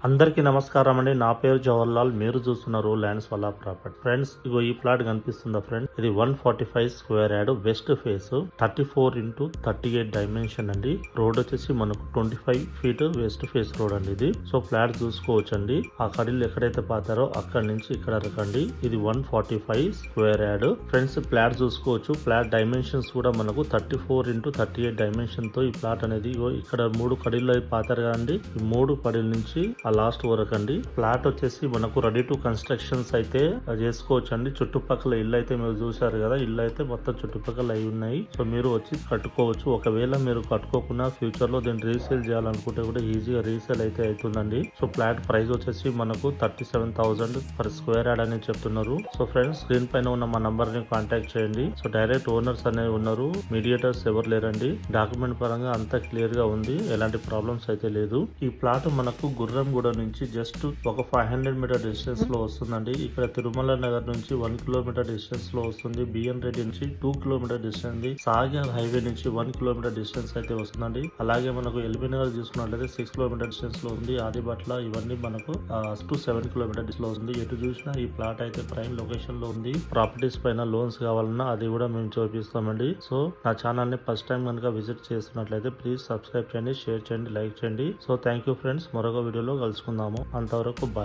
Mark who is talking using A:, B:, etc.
A: అందరికీ నమస్కారం అండి. నా పేరు జవహర్లాల్. మీరు చూస్తున్నారు ల్యాండ్స్ వల్ల ప్రాపర్టీ. ఫ్రెండ్స్, ఇగో ఈ ప్లాట్ కనిపిస్తుందా ఫ్రెండ్స్? ఇది 145 square yard west face 34x38 dimension అండి. రోడ్ వచ్చేసి మనకు 25 ఫీట్ వెస్ట్ ఫేస్ రోడ్ అండి ఇది. సో ఫ్లాట్ చూసుకోవచ్చు అండి. ఆ కడిలు ఎక్కడైతే పాతారో అక్కడి నుంచి ఇక్కడ రకండి. ఇది 145 స్క్వేర్ యార్డ్. ఫ్రెండ్స్, ప్లాట్ చూసుకోవచ్చు. ప్లాట్ డైమెన్షన్స్ కూడా మనకు 34x38 డైమెన్షన్ తో ఈ ప్లాట్ అనేది ఇక్కడ 3 కడిల్లో పాతారు కదండి. ఈ 3 కడిల నుంచి లాస్ట్ వరకు అండి. ఫ్లాట్ వచ్చేసి మనకు రెడీ టు కన్స్ట్రక్షన్స్ అయితే చేసుకోవచ్చు అండి. చుట్టుపక్కల ఇల్లు అయితే మీరు చూసారు కదా, ఇల్లు అయితే మొత్తం చుట్టుపక్కల అయి ఉన్నాయి. సో మీరు వచ్చి కట్టుకోవచ్చు. ఒకవేళ మీరు కట్టుకోకుండా ఫ్యూచర్ లో దీన్ని రీసేల్ చేయాలనుకుంటే కూడా ఈజీగా రీసేల్ అయితే అవుతుందండి. సో ఫ్లాట్ ప్రైస్ వచ్చేసి మనకు 37,000 పర్ స్క్వేర్ యార్డ్ అని చెప్తున్నారు. సో ఫ్రెండ్స్, స్క్రీన్ పైన ఉన్న మా నంబర్ ని కాంటాక్ట్ చేయండి. సో డైరెక్ట్ ఓనర్స్ అనేవి ఉన్నారు, మీడియేటర్స్ ఎవరు లేరండి. డాక్యుమెంట్ పరంగా అంతా క్లియర్ గా ఉంది, ఎలాంటి ప్రాబ్లమ్స్ అయితే లేదు. ఈ ప్లాట్ మనకు గుర్రంగూడ నుంచి జస్ట్ ఒక 500 మీటర్ డిస్టెన్స్ లో వస్తుందండి. ఇక్కడ తిరుమల నగర్ నుంచి 1 కిలోమీటర్ డిస్టెన్స్ లో వస్తుంది. బిఎన్ రెడ్డి నుంచి 2 కిలోమీటర్ డిస్టెన్స్, సాగర్ హైవే నుంచి 1 కిలోమీటర్ డిస్టెన్స్ అయితే వస్తుందండి. అలాగే మనకు ఎల్బీ నగర్ చూసుకున్నట్లయితే 6 కిలోమీటర్ డిస్టెన్స్ లో ఉంది. ఆదిబట్ల ఇవన్నీ మనకు 7 కిలోమీటర్ డిస్టెన్స్ లో ఉంది. ఎటు చూసినా ఈ ప్లాట్ అయితే ప్రైమ్ లొకేషన్ లో ఉంది. ప్రాపర్టీస్ పైన లోన్స్ కావాలన్నా అది కూడా మేము చూపిస్తామండి. సో నా ఛానల్ ని ఫస్ట్ టైం కనుక విజిట్ చేస్తున్నట్లయితే ప్లీజ్ సబ్స్క్రైబ్ చేయండి, షేర్ చేయండి, లైక్ చేయండి. So thank you friends. మరొక వీడియోలో కలుసుకుందాము. అంతవరకు బాయ్.